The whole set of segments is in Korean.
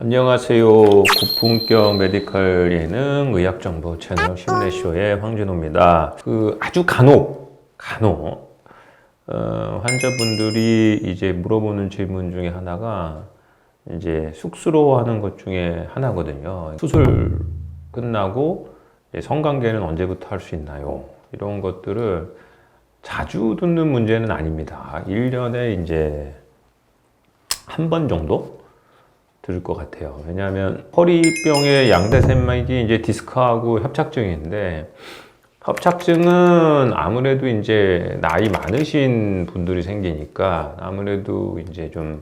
안녕하세요. 고품격 메디컬 예능 의학정보 채널 심내쇼의 황진호입니다. 아주 간혹 환자분들이 이제 물어보는 질문 중에 하나가 이제 쑥스러워하는 것 중에 하나거든요. 수술 끝나고 성관계는 언제부터 할 수 있나요? 이런 것들을 자주 듣는 문제는 아닙니다. 1년에 이제 한 번 정도 들을 것 같아요. 왜냐하면 허리병의 양대샘막이 이제 디스크하고 협착증인데, 협착증은 아무래도 이제 나이 많으신 분들이 생기니까 아무래도 이제 좀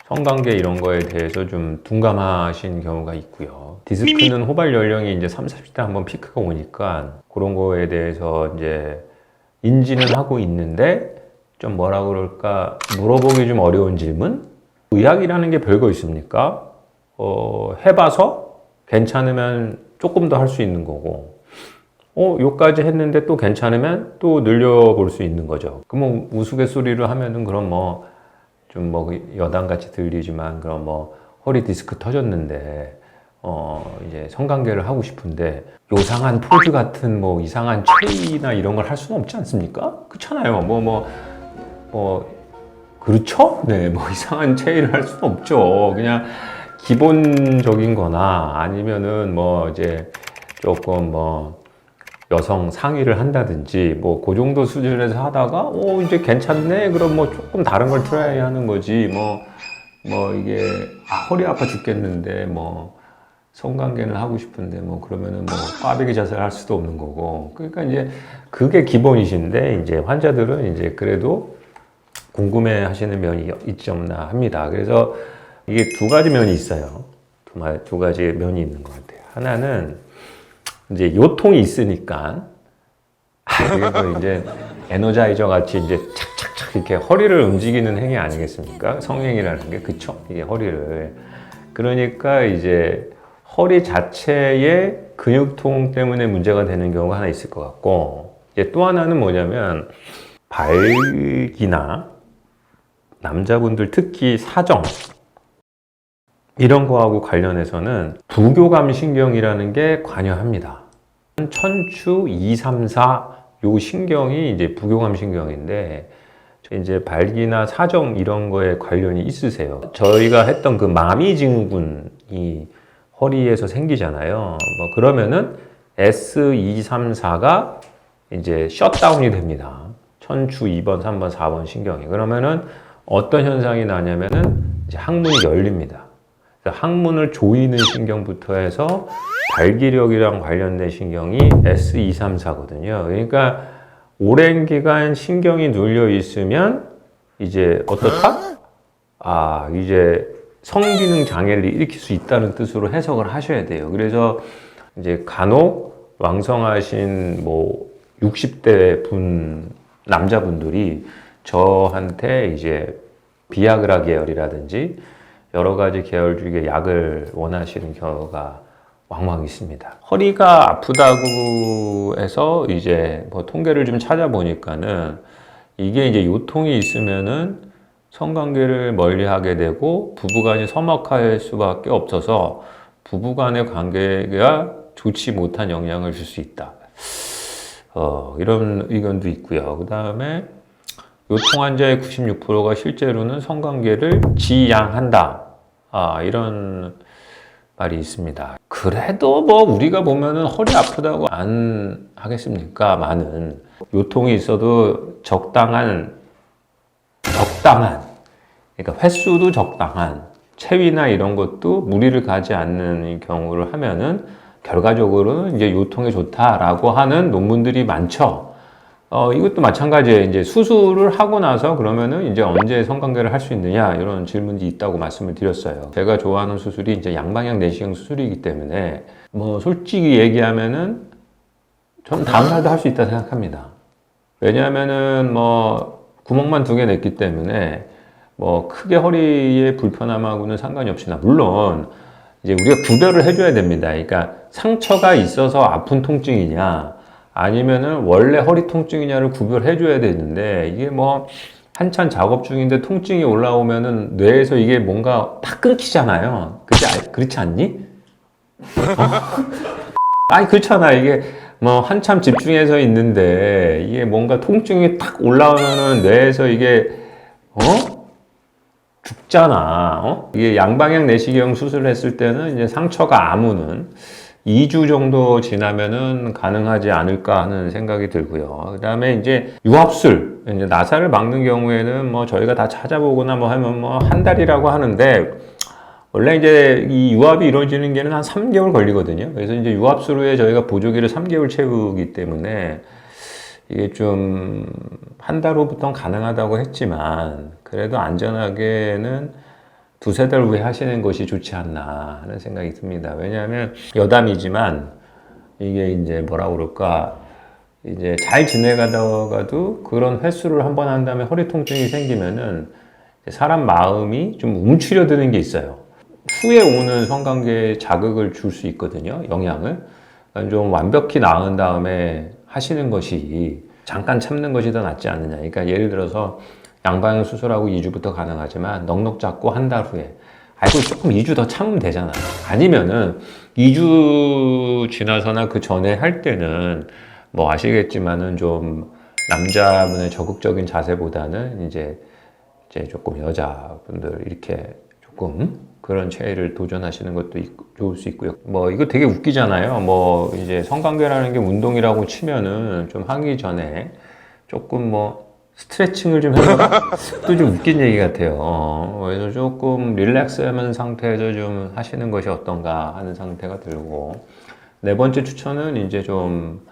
성관계 이런 거에 대해서 좀 둔감하신 경우가 있고요. 디스크는 호발 연령이 이제 30, 40대 한번 피크가 오니까 그런 거에 대해서 이제 인지는 하고 있는데, 좀 뭐라 그럴까, 물어보기 좀 어려운 질문? 의학이라는 게 별거 있습니까? 해봐서 괜찮으면 조금 더 할 수 있는 거고, 요까지 했는데 또 괜찮으면 또 늘려볼 수 있는 거죠. 그럼 우스갯소리를 하면은 그럼 좀 여담같이 들리지만, 그럼 허리 디스크 터졌는데, 이제 성관계를 하고 싶은데, 요상한 포즈 같은 이상한 체이나 이런 걸 할 수는 없지 않습니까? 그렇잖아요. 그렇죠? 네, 이상한 체의를 할 수는 없죠. 그냥 기본적인 거나 아니면은 이제 조금 여성 상의를 한다든지 그 정도 수준에서 하다가 이제 괜찮네? 그럼 조금 다른 걸 트라이 하는 거지. 이게 허리 아파 죽겠는데 성관계는 하고 싶은데 그러면은 꽈배기 자세를 할 수도 없는 거고. 그러니까 이제 그게 기본이신데, 이제 환자들은 이제 그래도 궁금해 하시는 면이 있지 없나 합니다. 그래서 이게 두 가지 면이 있어요. 두 가지 면이 있는 것 같아요. 하나는 이제 요통이 있으니까, 그래서 이제 에너자이저 같이 이제 착착착 이렇게 허리를 움직이는 행위 아니겠습니까? 성행위라는 게, 그쵸? 이게 허리를. 그러니까 이제 허리 자체의 근육통 때문에 문제가 되는 경우가 하나 있을 것 같고, 이제 또 하나는 뭐냐면, 발기나 남자분들 특히 사정 이런 거하고 관련해서는 부교감 신경이라는 게 관여합니다. 천추 2, 3, 4 요 신경이 이제 부교감 신경인데, 이제 발기나 사정 이런 거에 관련이 있으세요. 저희가 했던 그 마미 증후군이 허리에서 생기잖아요. 그러면은 S2, 3, 4가 이제 셧다운이 됩니다. 천추 2번, 3번, 4번 신경이. 그러면은 어떤 현상이 나냐면은 이제 항문이 열립니다. 항문을 조이는 신경부터 해서 발기력이랑 관련된 신경이 S234거든요. 그러니까 오랜 기간 신경이 눌려 있으면 이제 어떻다? 이제 성기능 장애를 일으킬 수 있다는 뜻으로 해석을 하셔야 돼요. 그래서 이제 간혹 왕성하신 60대 남자분들이 저한테 이제 비아그라 계열이라든지 여러 가지 계열 중에 약을 원하시는 경우가 왕왕 있습니다. 허리가 아프다고 해서 이제 통계를 좀 찾아보니까는 이게 이제 요통이 있으면은 성관계를 멀리 하게 되고 부부간이 서먹할 수밖에 없어서 부부간의 관계가 좋지 못한 영향을 줄 수 있다. 이런 의견도 있고요. 그 다음에 요통 환자의 96%가 실제로는 성관계를 지양한다. 이런 말이 있습니다. 그래도 우리가 보면은 허리 아프다고 안 하겠습니까? 많은 요통이 있어도 적당한, 그러니까 횟수도 적당한 체위나 이런 것도 무리를 가지 않는 경우를 하면은 결과적으로는 이제 요통에 좋다라고 하는 논문들이 많죠. 이것도 마찬가지예요. 이제 수술을 하고 나서 그러면은 이제 언제 성관계를 할 수 있느냐, 이런 질문이 있다고 말씀을 드렸어요. 제가 좋아하는 수술이 이제 양방향 내시경 수술이기 때문에 솔직히 얘기하면은 저는 다음 날도 할 수 있다 생각합니다. 왜냐하면은 구멍만 2개 냈기 때문에 크게 허리의 불편함하고는 상관이 없으나, 물론 이제 우리가 구별을 해줘야 됩니다. 그러니까 상처가 있어서 아픈 통증이냐, 아니면은 원래 허리 통증이냐를 구별해줘야 되는데, 이게 한참 작업 중인데 통증이 올라오면은 뇌에서 이게 뭔가 팍 끊기잖아요. 그렇지 않니? 아니, 그렇잖아. 이게 뭐 한참 집중해서 있는데 이게 뭔가 통증이 탁 올라오면은 뇌에서 이게, 죽잖아. 이게 양방향 내시경 수술을 했을 때는 이제 상처가 아무는 2주 정도 지나면은 가능하지 않을까 하는 생각이 들고요. 그 다음에 이제 유압술, 이제 나사를 막는 경우에는 뭐 저희가 다 찾아보거나 뭐 하면 뭐 한 달이라고 하는데, 원래 이제 이 유압이 이루어지는 게는 한 3개월 걸리거든요. 그래서 이제 유압술 후에 저희가 보조기를 3개월 채우기 때문에 이게 좀 한 달 후부터는 가능하다고 했지만, 그래도 안전하게는 두세 달 후에 하시는 것이 좋지 않나 하는 생각이 듭니다. 왜냐하면 여담이지만 이게 이제 뭐라 그럴까, 이제 잘 지내가다가도 그런 횟수를 한 번 한 다음에 허리 통증이 생기면은 사람 마음이 좀 움츠려드는 게 있어요. 후에 오는 성관계에 자극을 줄 수 있거든요. 영향을. 그러니까 좀 완벽히 나은 다음에 하시는 것이, 잠깐 참는 것이 더 낫지 않느냐. 그러니까 예를 들어서 양방향 수술하고 2주부터 가능하지만 넉넉 잡고 한 달 후에, 아이고 조금 2주 더 참으면 되잖아. 아니면은 2주 지나서나 그 전에 할 때는 뭐 아시겠지만은 좀 남자분의 적극적인 자세보다는 이제 조금 여자분들 이렇게 조금 그런 체위를 도전하시는 것도 좋을 수 있고요. 뭐 이거 되게 웃기잖아요. 뭐 이제 성관계라는 게 운동이라고 치면은 좀 하기 전에 조금 뭐 스트레칭을 좀 해봐. 또 좀 웃긴 얘기 같아요. 그래서 조금 릴렉스하는 상태에서 좀 하시는 것이 어떤가 하는 상태가 들고, 네 번째 추천은 이제 좀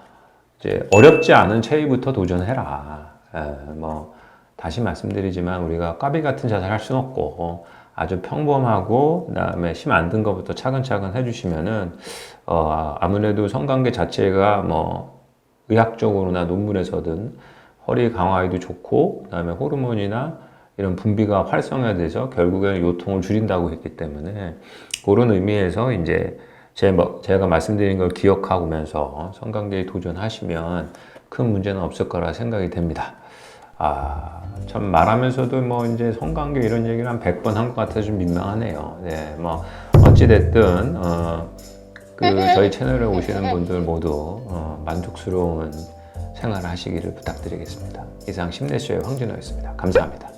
이제 어렵지 않은 체위부터 도전해라. 뭐 다시 말씀드리지만 우리가 꽈비 같은 자세를 할 수는 없고 아주 평범하고 그다음에 힘 안 든 것부터 차근차근 해주시면은 아무래도 성관계 자체가 뭐 의학적으로나 논문에서든 허리 강화에도 좋고 그다음에 호르몬이나 이런 분비가 활성화돼서 결국에는 요통을 줄인다고 했기 때문에 그런 의미에서 이제 제가 말씀드린 걸 기억하면서 성관계에 도전하시면 큰 문제는 없을 거라 생각이 됩니다. 참 말하면서도 뭐 이제 성관계 이런 얘기를 한 100번 한 것 같아서 좀 민망하네요. 네, 뭐 어찌됐든 저희 채널에 오시는 분들 모두 만족스러운 생활을 하시기를 부탁드리겠습니다. 이상 심내쇼의 황진호였습니다. 감사합니다.